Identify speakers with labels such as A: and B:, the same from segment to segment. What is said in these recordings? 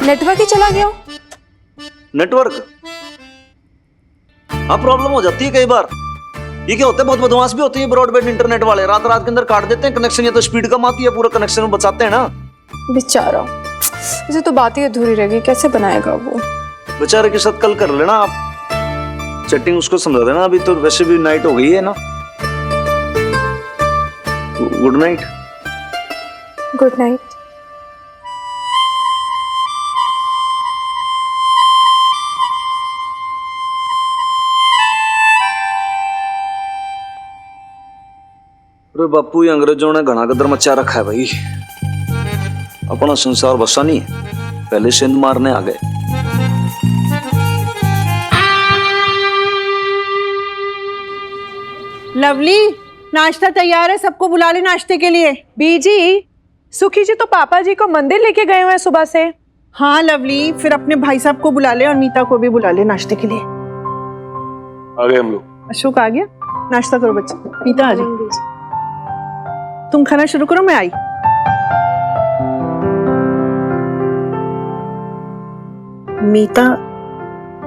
A: Network ही चला गया।
B: Network, हाँ प्रॉब्लम हो जाती है कई बार। ये क्या होता है, बहुत बदमाश भी होते हैं ब्रॉडबैंड इंटरनेट वाले, रात रात के अंदर काट देते हैं कनेक्शन। ये तो स्पीड कम आती है, पूरा कनेक्शन में बचाते हैं ना।
A: बेचारा, इसे तो बात ही अधूरी रह गई, कैसे बनाएगा वो।
B: बेचारे के साथ कल कर लेना आप चैटिंग, उसको समझा देना। अभी तो वैसे भी नाइट हो गई है ना। Good night.
A: Good night.
B: अरे बापू, ये अंग्रेजों ने घना गदर मचा रखा है भाई। अपना संसार बसा नहीं है, पहले सिंध मारने आ गए।
C: लवली, नाश्ता तैयार है, सबको बुला ले नाश्ते के लिए।
A: बीजी, सुखी जी तो पापा जी को मंदिर लेके गए हुए हैं सुबह से।
C: हाँ लवली, फिर अपने भाई साहब को बुला ले और मीता को भी बुला ले नाश्ते के लिए।
D: आ गए हम लोग।
C: अशोक आ गया, नाश्ता करो बच्चे। मीता आ जाओ, तुम खाना शुरू करो, मैं आई।
E: मीता,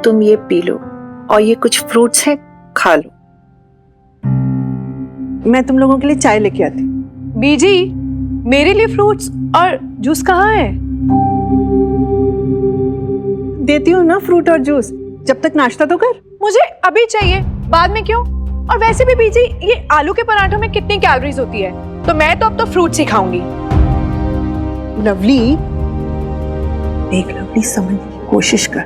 E: तुम ये पी लो और ये कुछ फ्रूट्स हैं, खा लो।
C: मैं तुम लोगों के लिए चाय लेके आती।
A: बीजी, मेरे लिए फ्रूट्स और जूस कहाँ है?
C: देती हूँ ना फ्रूट और जूस, जब तक नाश्ता तो कर।
A: मुझे अभी चाहिए, बाद में क्यों? और वैसे भी बीजी, ये आलू के पराठों में कितनी कैलोरीज होती है, तो मैं तो अब तो फ्रूट्स ही खाऊंगी।
C: लवली, देख लवली, समझने की कोशिश कर।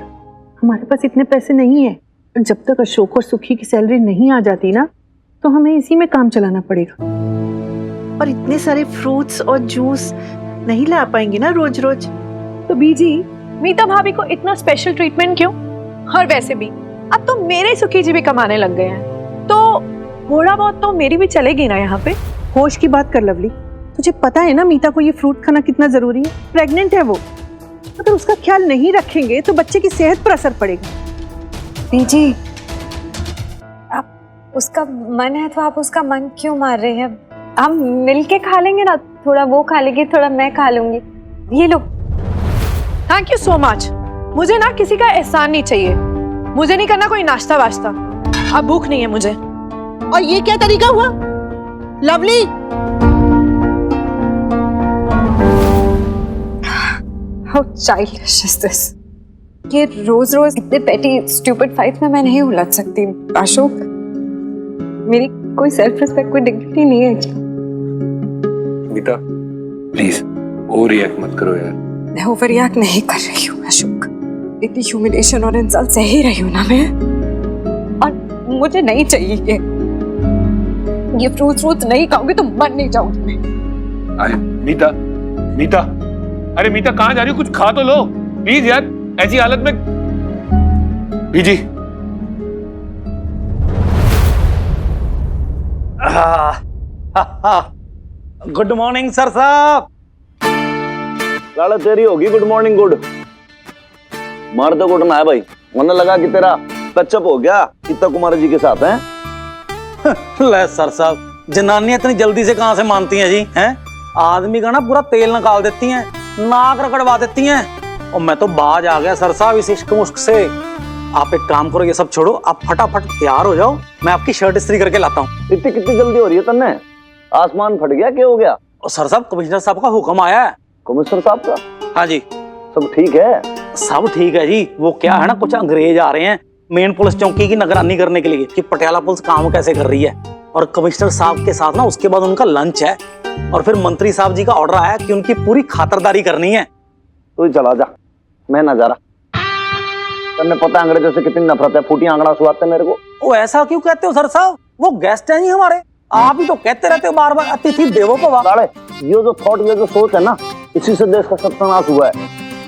C: हमारे पास इतने पैसे नहीं है, और जब तक अशोक और सुखी की सैलरी नहीं आ जाती ना, तो हमें इसी में काम चलाना पड़ेगा। और इतने सारे फ्रूट्स और जूस नहीं ला पाएंगे ना रोज रोज।
A: तो बीजी, मीता भाभी को इतना स्पेशल ट्रीटमेंट क्यों? और वैसे भी अब तो मेरे सुखी जी भी कमाने लग गए हैं, तो थोड़ा बहुत तो मेरी भी चलेगी ना यहाँ पे।
C: होश की बात कर लवली, तुझे पता है ना मीता को ये फ्रूट खाना कितना जरूरी है। प्रेग्नेंट है वो, अगर उसका ख्याल नहीं रखेंगे तो बच्चे की सेहत पर असर पड़ेगा।
F: बीजी, आप उसका मन है तो आप उसका मन क्यों मार रहे हैं? हम मिलके खा लेंगे ना, थोड़ा वो खा लेगी, थोड़ा मैं खा लूंगी। ये लो।
A: Thank you so much. मुझे ना किसी का एहसान नहीं चाहिए, मुझे नहीं करना कोई नाश्ता वाश्ता, अब भूख नहीं है मुझे।
C: और ये क्या तरीका हुआ lovely?
F: How childish is this? ये रोज रोज इतने पेटी स्टूपिड फाइट में मैं नहीं उलझ सकती। अशोक, मेरी कोई सेल्फ रिस्पेक्ट, कोई डिग्निटी नहीं है क्या?
D: मीता, प्लीज ओवर रिएक्ट मत करो यार।
F: मैं ओवर रिएक्ट नहीं कर रही हूँ अशोक, इतनी ह्यूमिलेशन और इंसल्ट सह ही रही हूँ ना मैं, और मुझे नहीं चाहिए ये फ्रूट्स नहीं खाऊंगी तो मर नहीं जाऊंगी मैं।
D: अरे मीता, मीता, अरे मीता कहाँ जा रही हो? कुछ खा तो लो प्लीज यार, ऐसी हालत में। बीजी,
G: गुड मॉर्निंग सर साहब।
B: लाला तेरी होगी गुड मॉर्निंग गुड। मार तो गुड ना है भाई, वरना लगा कि तेरा टचअप हो गया गीता कुमारी जी के साथ है।
G: ले सर साहब, जनानियां इतनी जल्दी से कहां से मानती हैं जी? हैं, आदमी का ना पूरा तेल निकाल देती हैं, नाक रगड़वा देती हैं। और मैं तो बाज आ गया सर साहब इस इश्क मुश्क से। आप एक काम करो, ये सब छोड़ो, आप फटाफट तैयार हो जाओ, मैं आपकी शर्ट इस्त्री करके लाता हूँ।
B: इतनी कितनी जल्दी हो रही है तन्ने? आसमान फट गया, क्या हो गया?
G: और सर साहब, कमिश्नर साहब का हुक्म आया है।
B: कमिश्नर साहब का?
G: हाँ जी।
B: सब ठीक है?
G: सब ठीक है जी। वो क्या है ना, कुछ अंग्रेज आ रहे हैं मेन पुलिस चौकी की निगरानी करने के लिए कि पटियाला पुलिस काम कैसे कर रही है। और कमिश्नर साहब के साथ ना उसके बाद उनका लंच है, और फिर मंत्री साहब जी का ऑर्डर आया कि उनकी पूरी खातिरदारी करनी है।
B: तू चला जा, मैं ना जा रहा। तन्ने पता है अंग्रेजों से कितनी नफरत है, फूटी आंकड़ा सुहाते मेरे को।
G: वो ऐसा क्यों कहते हो सर साहब? वो गेस्ट हैं जी हमारे, आप ही तो कहते रहते हो बार बार अतिथि देवो भव।
B: ये जो थॉट, ये जो सोच है ना, इसी से देश का सत्यानाश हुआ है।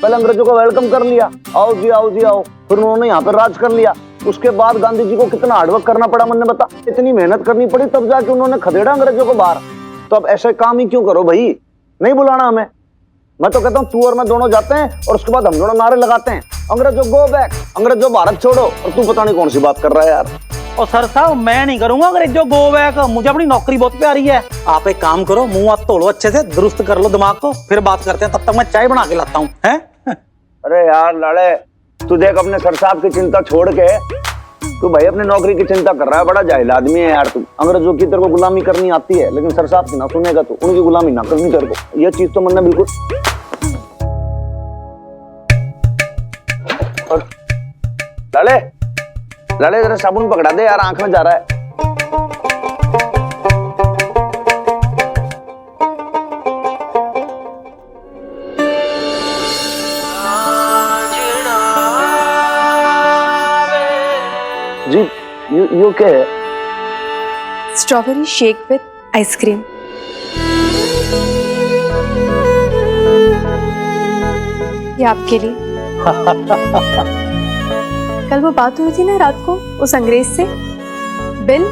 B: पहले अंग्रेजों को वेलकम कर लिया, आओ जी आओ जी आओ, फिर उन्होंने यहाँ पर राज कर लिया। उसके बाद गांधी जी को कितना हार्डवर्क करना पड़ा, मैंने बता, इतनी मेहनत करनी पड़ी, तब जाके उन्होंने खदेड़ा अंग्रेजों को बाहर। तो अब ऐसे काम ही क्यों करो भाई, नहीं बुलाना हमें। मैं तो कहता हूँ तू और मैं दोनों जाते हैं, और उसके बाद हम दोनों नारे लगाते हैं, अंग्रेजों गो बैक, अंग्रेजों भारत छोड़ो। और तू पता नहीं कौन सी बात कर रहा है यार।
G: और सर साहब, मैं नहीं करूंगा अंग्रेजों गो बैक, मुझे अपनी नौकरी बहुत प्यारी है। आप एक काम करो, मुंह हाथ धो लो अच्छे से, दुरुस्त कर लो दिमाग को, फिर बात करते हैं। तब तक मैं चाय बना के लाता हूँ। हैं
B: अरे यार लाले, तू देख अपने सर साहब की चिंता छोड़ के तू भाई अपनी नौकरी की चिंता कर रहा है। बड़ा जाहिल आदमी है यार तू। अंग्रेजों की तेरे को गुलामी करनी आती है, लेकिन सर साहब की ना सुनेगा तू, उनकी गुलामी ना करनी तेरे को। ये चीज तो मैंने बिल्कुल। और लाले लाले जरा साबुन पकड़ा दे यार, आंख में जा रहा है। जी यू क्या है?
F: Strawberry shake with ice cream. ये आपके लिए। कल वो बात हुई थी ना रात को उस अंग्रेज से, बिल,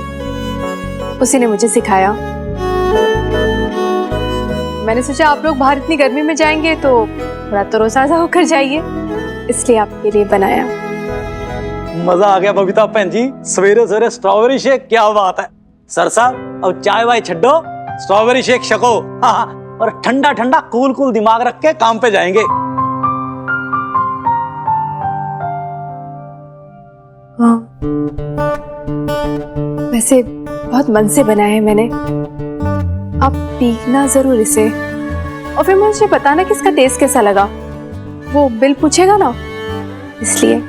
F: उसी ने मुझे सिखाया। मैंने सोचा आप लोग बाहर इतनी गर्मी में जाएंगे तो थोड़ा तरोताजा होकर जाइए, इसलिए आपके लिए बनाया।
G: मजा आ गया बबीता बहन जी, सवेरे सवेरे स्ट्रॉबेरी शेक, क्या बात है। सर साहब अब चाय वाय छड्डो, स्ट्रॉबेरी शेक छको। हाँ, और ठंडा ठंडा कूल कूल दिमाग रख के काम पे जाएंगे।
F: हाँ, वैसे बहुत मन से बनाया है मैंने, आप पीना जरूर इसे, और फिर मुझे बताना कि इसका टेस्ट कैसा लगा। वो बिल पूछेगा ना, इसलिए।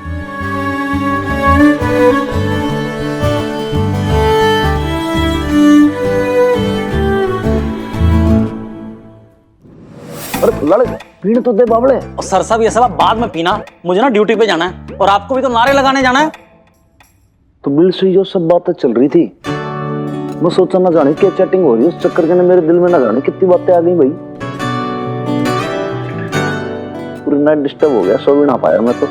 B: अरे लाले पीने तो दे बावड़े।
G: और सर साहब ये सब बाद में पीना, मुझे ना ड्यूटी पे जाना है, और आपको भी तो नारे लगाने जाना है।
B: तो बिल से जो सब बातें चल रही थी, मैं सोचा ना जाने क्या चैटिंग हो रही है, उस चक्कर के ना मेरे दिल में ना जाने कितनी बातें आ गई भाई। पूरी नाइट डिस्टर्ब हो गया, सो भी ना पाया मैं तो।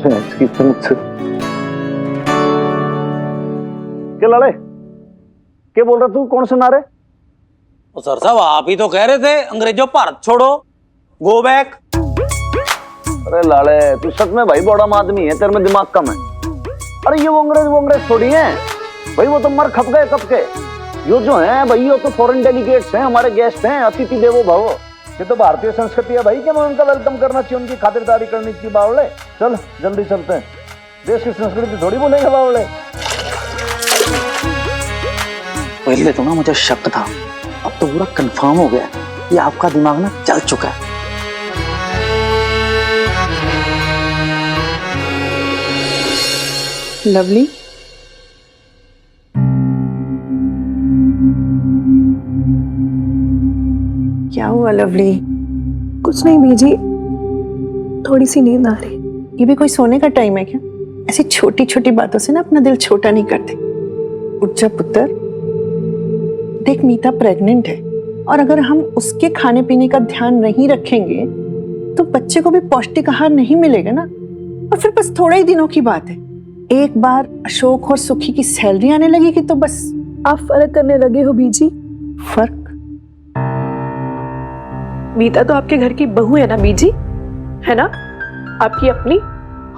B: इसकी मुझसे क्या लाले, क्या बोल रहा तू? कौन से नारे?
G: और सर साहब आप ही तो कह रहे थे अंग्रेजों भारत छोड़ो, गो बैक।
B: अरे लाले तू सच में भाई बड़ा आदमी है, तेरे में दिमाग कम है। अरे ये वो अंग्रेज थोड़ी है भाई, वो तो मर खप गए कब के। यो जो है भाई, ये तो फॉरेन डेलीगेट्स हैं, हमारे गेस्ट हैं, अतिथि देवो भव। ये तो भारतीय संस्कृति है भाई, कि मैं उनका वेलकम करना चाहिए, उनकी खातिरदारी करनी चाहिए। बावले चल जल्दी चलते हैं, देश की संस्कृति थोड़ी बोलेंगे बावले।
G: पहले तो ना मुझे शक था, अब तो पूरा कंफर्म हो गया कि आपका दिमाग ना चल चुका है।
C: लवली, क्या हुआ लवली?
F: कुछ नहीं बीजी, थोड़ी सी नींद आ रही।
C: ये भी कोई सोने का टाइम है क्या? ऐसी छोटी छोटी बातों से ना अपना दिल छोटा नहीं करते। उठ जा पुत्र, देख मीता प्रेग्नेंट है, और अगर हम उसके खाने पीने का ध्यान नहीं रखेंगे तो बच्चे को भी पौष्टिक आहार नहीं मिलेगा ना। और फिर बस थोड़े ही दिनों की बात है, एक बार अशोक और सुखी की सैलरी आने लगेगी तो बस।
F: आप फर्क करने लगे हो बीजी।
C: फर्क?
A: मीता तो आपके घर की बहू है ना बीजी, है ना, आपकी अपनी,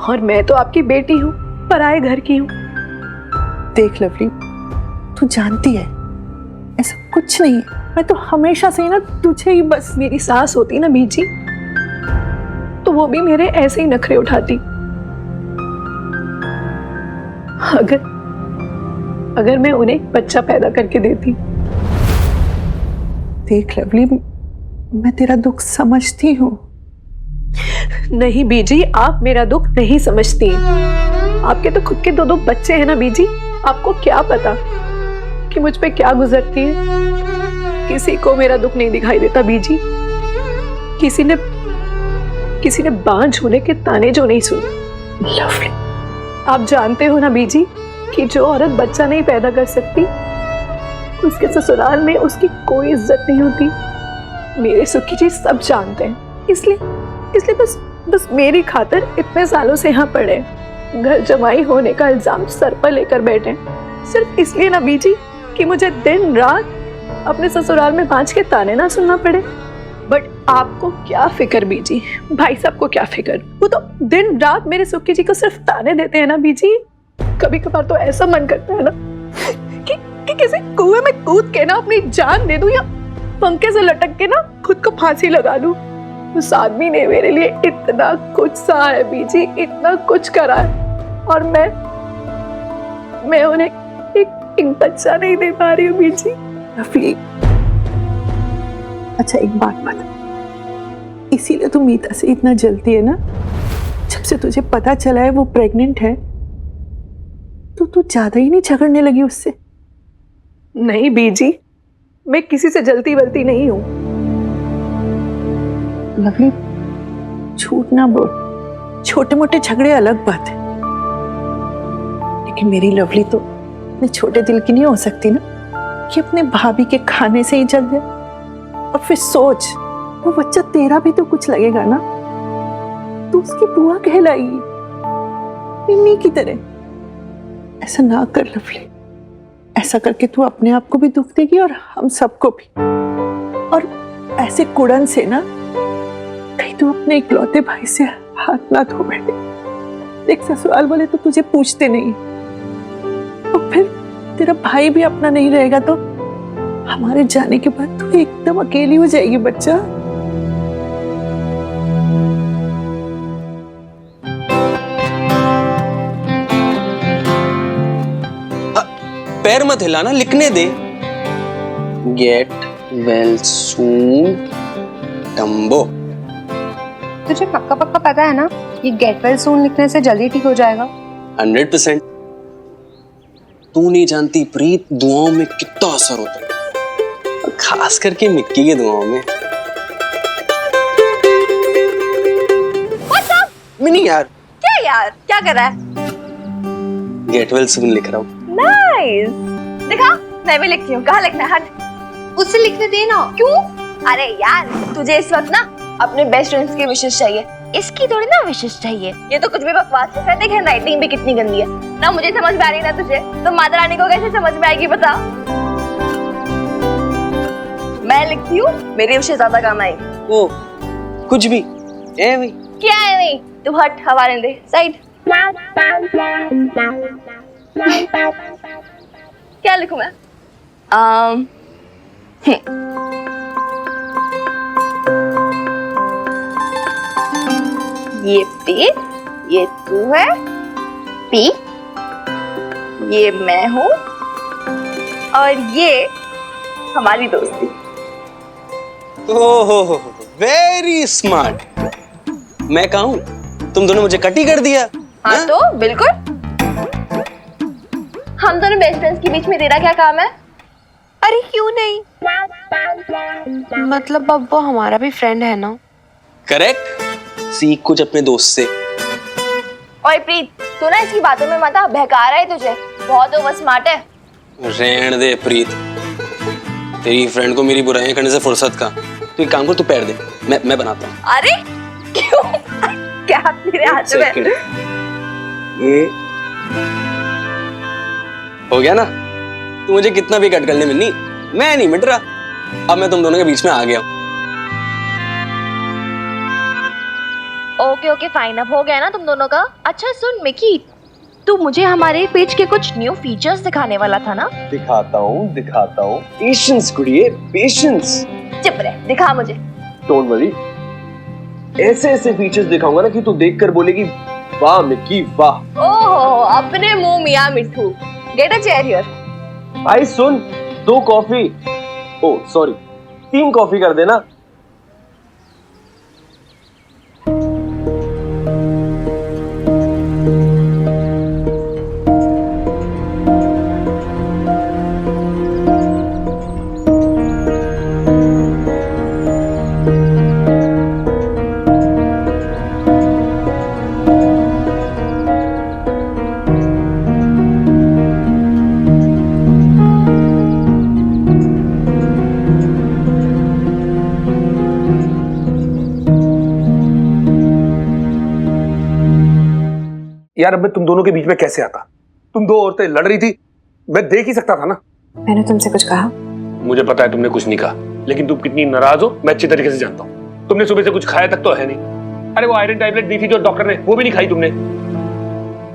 A: और मैं तो आपकी बेटी हूँ, पराए घर की हूँ।
C: देख लवली, तू जानती है ऐसा कुछ नहीं है। मैं तो हमेशा से ना तुझे ही बस।
A: मेरी सास होती ना बीजी, तो वो भी मेरे ऐसे ही नखरे उठाती। अगर मैं उन्हें एक बच्चा पैदा करके देती।
C: देख लवली, मैं तेरा दुख समझती हूँ।
A: नहीं बीजी, आप मेरा दुख नहीं समझती। आपके तो खुद के दो बच्चे हैं ना बीजी, आपको क्या पता कि मुझ पे क्या गुजरती है। किसी को मेरा दुख नहीं दिखाई देता बीजी, किसी ने बांझ होने के ताने जो नहीं सुने।
C: लवली,
A: आप जानते हो ना बीजी कि जो औरत बच्चा नहीं पैदा कर सकती, उसके ससुराल में उसकी कोई इज्जत नहीं होती। मेरे सुखी जी सब जानते हैं, इसलिए बस मेरी खातिर इतने सालों से यहाँ पड़े, घर जमाई होने का इल्जाम सर पर लेकर बैठे, सिर्फ इसलिए ना बीजी कि मुझे दिन रात अपने ससुराल में बांझ के ताने ना सुनना पड़े। बट आपको क्या फिक्र बीजी, भाई साहब को क्या फिक्र, वो तो दिन रात मेरे सुखी जी को सिर्फ ताने देते हैं ना बीजी। कभी कभार तो ऐसा मन करता है ना कि किसी कुएं में कूद के ना अपनी जान दे दूं, या पंखे से लटक के ना खुद को फांसी लगा लूं। उस आदमी ने मेरे लिए इतना कुछ सहा है बीजी, इतना कुछ करा है, और मैं उन्हें एक बच्चा नहीं दे पा रही हूँ बीजी।
C: लवली, अच्छा एक बात बता, इसीलिए तू मीता से इतना जलती है ना? जब से तुझे पता चला है वो प्रेग्नेंट है, तो तू ज्यादा ही नहीं झगड़ने लगी उससे?
A: नहीं बीजी, मैं किसी से जलती वलती नहीं हूँ।
C: लवली, झूठ ना बोल, छोटे मोटे झगड़े अलग बात है, लेकिन मेरी लवली तो इतने छोटे दिल की नहीं हो सकती ना कि अपने भाभी के खाने से ही जल जाए। और फिर सोच, वो बच्चा तेरा भी तो कुछ लगेगा ना, तू उसकी बुआ कहलाएगी मिम्मी की तरह। ऐसा ना कर लवली, ऐसा करके तू अपने आप को भी दुख देगी और हम सबको भी। और ऐसे कुड़न से ना कहीं तू अपने इकलौते भाई से हाथ ना धो बैठे। देख, ससुराल वाले तो तुझे पूछते नहीं, और फिर तेरा भाई भी अपना नहीं रहेगा तो हमारे जाने के बाद तू एकदम अकेली हो जाएगी बच्चा।
H: पैर मत हिलाना, लिखने दे। Get well soon Dumbo.
F: तुझे पक्का पक्का पता है ना ये गेट वेल सून लिखने से जल्दी ठीक हो जाएगा?
H: 100%। तू नहीं जानती प्रीत, दुआओं में कितना असर होता है, और खास करके मिक्की के दुआओं में। मिनी यार।
F: क्या यार, क्या कर रहा है?
H: गेट वेल सून लिख रहा हूँ।
F: नाइस, दिखा, मैं भी लिखती हूँ। कहाँ लिखना है? हट, उससे लिखने देना। क्यों? अरे यार, तुझे इस वक्त ना अपने बेस्ट फ्रेंड्स की विशेष चाहिए, इसकी थोड़ी ना विशेष चाहिए। ये तो कुछ भी बकवास है। देख राइटिंग भी कितनी गंदी है ना, मुझे समझ में आ रही ना तुझे, तो माता रानी को कैसे समझ में आएगी बता? मैं लिखती हूँ, मेरी विशेष ज्यादा काम आएगी।
H: ओ, कुछ भी एवी।
F: क्या है नहीं, तू हट, हवा लेने दे, साइड। क्या लिखूं मैं? ये पी, ये तू है, पी, ये मैं हूँ, और ये हमारी दोस्ती।
H: ओहो, वेरी स्मार्ट। मैं कहूँ, तुम दोनों मुझे कटी कर दिया।
F: हाँ तो बिल्कुल, हम दोनों बेस्ट फ्रेंड्स के बीच में तेरा क्या काम है? अरे क्यों नहीं, मतलब अब वो हमारा भी फ्रेंड है ना।
H: करेक्ट, सीख कुछ अपने दोस्त से।
F: ओए प्रीत, तू ना इसकी बातों में मत आ, बहका रहा है तुझे, बहुत ओवर स्मार्ट है।
H: रहने दे प्रीत, तेरी फ्रेंड को मेरी बुराइयां करने से फुर्सत का। तू एक काम कर, तू पैर दे, मैं बनाता हूँ।
F: अरे क्यों? क्या तेरे हाथ में?
H: ये हो गया ना? तू मुझे कितना भी कट कर ले मिन्नी, मैं नहीं मिट रहा। अब मैं तुम दोनों के बीच में आ गया हूँ।
F: ओके ओके फाइन, अब हो गया ना तुम दोनों का। अच्छा सुन मिकी, तू मुझे हमारे पेज के कुछ न्यू फीचर्स दिखाने वाला था ना?
H: दिखाता हूँ। पेशेंस कुड़िए, पेशेंस।
F: चुप रह, दिखा मुझे।
I: डोंट वरी, ऐसे ऐसे फीचर्स दिखाऊंगा ना कि तू देखकर बोलेगी वाह मिक्की वाह।
F: ओहो, अपने मुंह मियां मिठू। Get a chair here.
I: भाई सुन, 2 कॉफी, ओ सॉरी 3 कॉफी कर देना।
D: यार अब मैं तुम दोनों के बीच में कैसे आता? तुम 2 औरतें लड़ रही थी, मैं देख ही सकता था ना।
F: मैंने तुमसे कुछ कहा?
D: मुझे पता है तुमने कुछ नहीं कहा, लेकिन तुम कितनी नाराज हो मैं अच्छी तरीके से जानता हूँ। तुमने सुबह से कुछ खाया तक तो है नहीं। अरे वो आयरन टैबलेट दी थी जो डॉक्टर ने, वो भी नहीं खाई तुमने।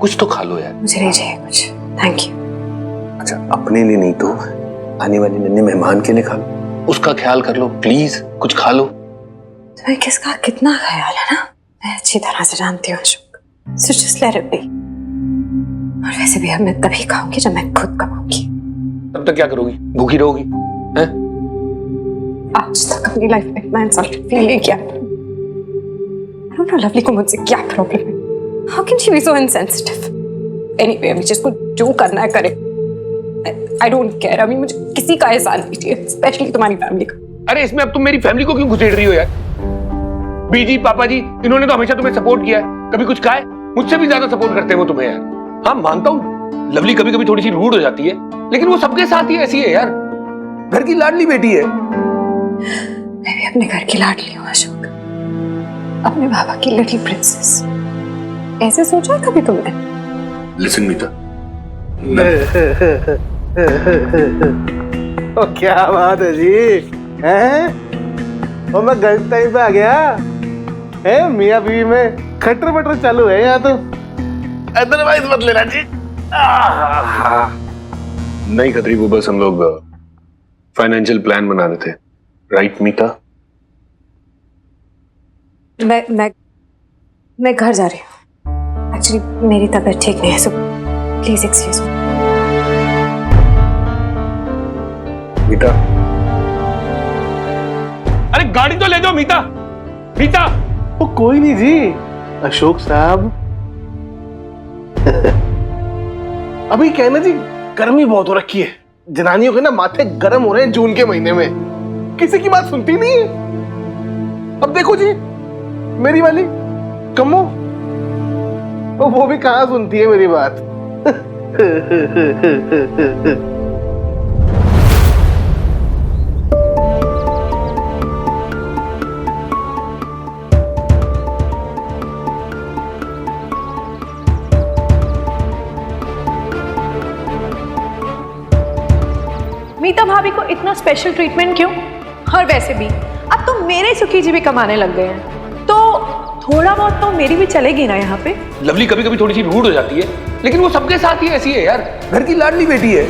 D: कुछ तो खा लो यार।
F: मुझे नहीं चाहिए कुछ, थैंक यू।
I: अच्छा, अपने लिए नहीं तो आने वाले नन्हे मेहमान के लिए खा लो।
D: उसका ख्याल कर लो प्लीज, कुछ खा लो।
F: तुम्हें किसका कितना ख्याल है ना, मैं अच्छी तरह से जानती हूँ Ashok. So just let it be। और वैसे भी अब मैं तभी खाऊंगी जब मैं खुद कमाऊंगी।
D: तब तक क्या करोगी? भूखी रहोगी? हैं?
F: आज तक अपनी लाइफ में इतना इंसल्टेड फील नहीं किया। I don't know लवली को मुझसे क्या प्रॉब्लम है। How can she be so insensitive? Anyway, अभी जिसको जो करना है करे। I don't care। अभी मुझे किसी का एहसान नहीं चाहिए, स्पेशली तुम्हारी फैमिली का।
D: अरे इसमें अब तुम मेरी फैमिली को क्यों घुसेड़ रही हो यार? बीजी पापा जी इन्होंने तो हमेशा तुम्हें सपोर्ट किया है, कभी कुछ कहा है? मुझसे भी ज्यादा सपोर्ट करते हैं वो तुम्हें यार। हाँ मानता हूँ लवली कभी कभी थोड़ी सी रूड हो जाती है, लेकिन वो सबके साथ ही ऐसी है यार, घर की लाडली बेटी है।
F: मैं भी अपने घर की लाडली हूँ अशोक, अपने बाबा की लिटिल प्रिंसेस। ऐसे सोचा है कभी तुमने?
D: लिसन मीता,
J: ओ क्या बात है जी, हैं? मैं गलत टाइम पे आ गया है। मियाँ बीवी में खटर बटर चालू है यहाँ तो। अदरवाइज मत लेना जी।
D: नहीं खतरी, वो बस हम लोग फाइनेंशियल प्लान बना रहे थे, राइट मीता?
F: मैं घर जा रही हूँ। एक्चुअली मेरी तबीयत ठीक नहीं है, सो प्लीज एक्सक्यूज मी।
D: मीता, अरे गाड़ी तो ले जाओ मीता। मीता,
J: वो कोई नहीं जी अशोक साहब। अभी कहना जी गर्मी बहुत हो रखी है, जनानियों के ना माथे गर्म हो रहे हैं जून के महीने में, किसी की बात सुनती नहीं है। अब देखो जी मेरी वाली कमो, वो भी कहाँ सुनती है मेरी बात।
A: मीता भाभी को इतना स्पेशल ट्रीटमेंट क्यों? और वैसे भी अब तो मेरे सुखी जी भी कमाने लग गए हैं, तो थोड़ा बहुत तो मेरी भी चलेगी ना यहाँ पे।
D: लवली कभी कभी थोड़ी सी रूड हो जाती है, लेकिन वो सबके साथ ही ऐसी है यार, घर की लाडली बेटी है।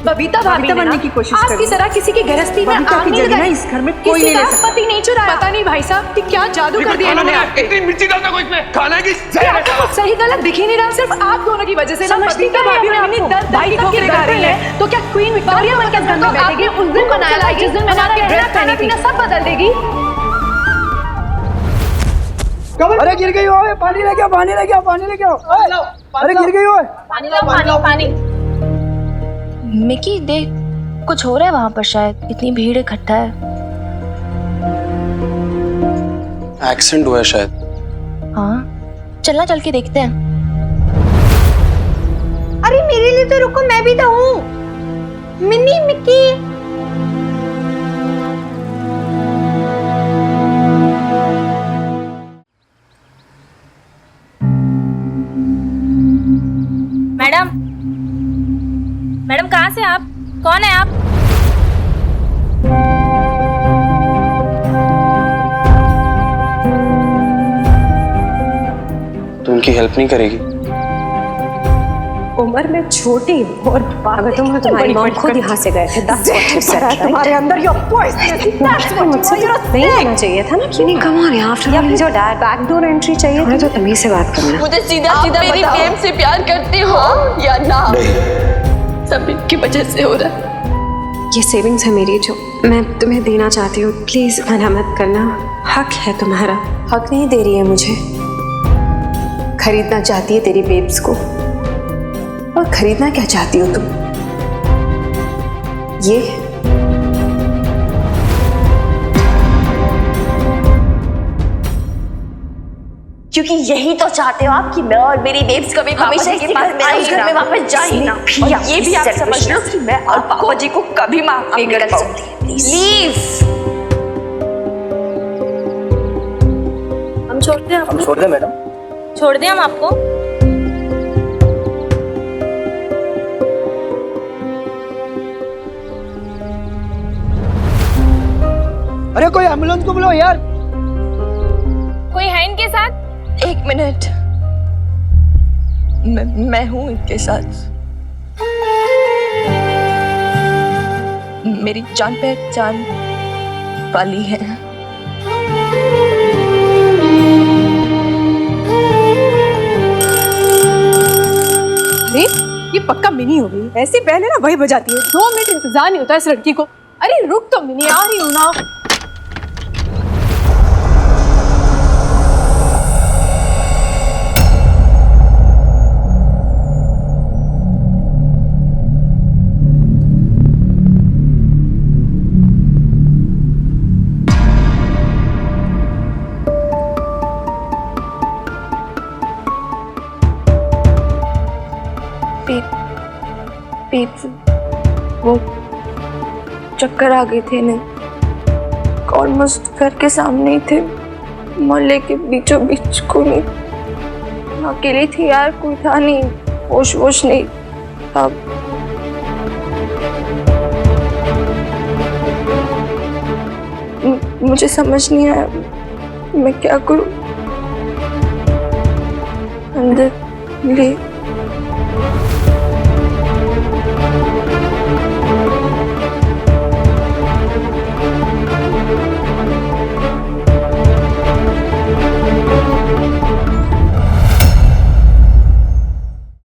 A: बबीता भाभी ने
C: बनने की कोशिश
A: आपकी तरह किसी की गृहस्थी में
C: बबीता
A: आग
C: की
A: नहीं
C: जगह
A: लगाई।
C: इस घर में कोई
A: किसी
C: नहीं ले
A: का
C: सकता।
A: पति नहीं चुराया। पता नहीं भाई साहब कि क्या जादू कर दिया इन्होंने आप पे।
D: इतनी मिर्ची डालता कोई इसमें, खाना है कि
A: आपको कुछ सही गलत दिख ही नहीं रहा, सिर्फ आप दोनों की वजह से। बबीता भाभी ने अपनी दर्द भाई को खा रही है, तो क्या क्वीन विक्टोरिया बनकर घर में बैठेगी? उस दिन बनाया था जिस दिन हमारा ड्रेस पहनी थी, सब बदल देगी।
K: अरे गिर गई हो, पानी लेके आओ, पानी लेके आओ, पानी लेके आओ। अरे गिर गई हो,
L: पानी लाओ, पानी पानी। मिकी देख, कुछ हो रहा है वहां पर, शायद इतनी भीड़ इकट्ठा है।
H: एक्सीडेंट हुआ है शायद।
L: हाँ चलना, चल के देखते हैं।
F: अरे मेरे लिए तो रुको, मैं भी तो हूँ। Mini Mickey.
L: मैडम, मैडम कहाँ से आप? कौन है आप?
H: तो उनकी हेल्प नहीं करेगी?
F: उम्र में छोटी और पागल तुम्हारी मॉम खुद यहाँ से गए थे। That's what you said, right? तुम्हारे अंदर your poison। मुझसे नहीं आना चाहिए था ना। क्यों नहीं? Come on, after all, जो डैड बैकडोर एंट्री चाहिए। हमें तो तमीज से बात करना।
L: मुझे सीधा सीधा मेरी प्रेम से प्यार करती हो या ना? सब इनकी वजह से हो रहा है।
F: ये सेविंग्स है मेरी जो मैं तुम्हें देना चाहती हूँ, प्लीज मना मत करना। हक है तुम्हारा। हक नहीं दे रही है मुझे। खरीदना चाहती है तेरी बेब्स को, और खरीदना क्या चाहती हो तुम? ये
L: क्योंकि यही तो चाहते हो आप कि मैं और मेरी बेब्स कभी हमेशा इसी घर में वापस जा ही ना। और ये भी आप समझ लो कि मैं और पापा जी को कभी माफ नहीं कर सकती। लीव। हम छोड़ते हैं आपको?
K: हम छोड़ दें मैडम?
L: छोड़ दें हम आपको?
K: अरे कोई एम्बुलेंस को बुलाओ यार।
L: कोई है इनके साथ?
M: एक मिनट, मैं हूं इनके साथ।
L: मेरी जान पहचान वाली है।
F: अरे ये पक्का मिनी हो गई, ऐसे पहले ना वही बजाती है, 2 मिनट इंतजार नहीं होता इस लड़की को। अरे रुक तो मिनी, आ रही हूँ ना।
L: वो चक्कर आ गए थे नहीं, ऑलमोस्ट घर के सामने ही थे, मोहल्ले के बीचों बीच को नहीं। मैं अकेली थी यार, कोई था नहीं, होश वोश नहीं। अब मुझे समझ नहीं आया मैं क्या करूं। अंदर ले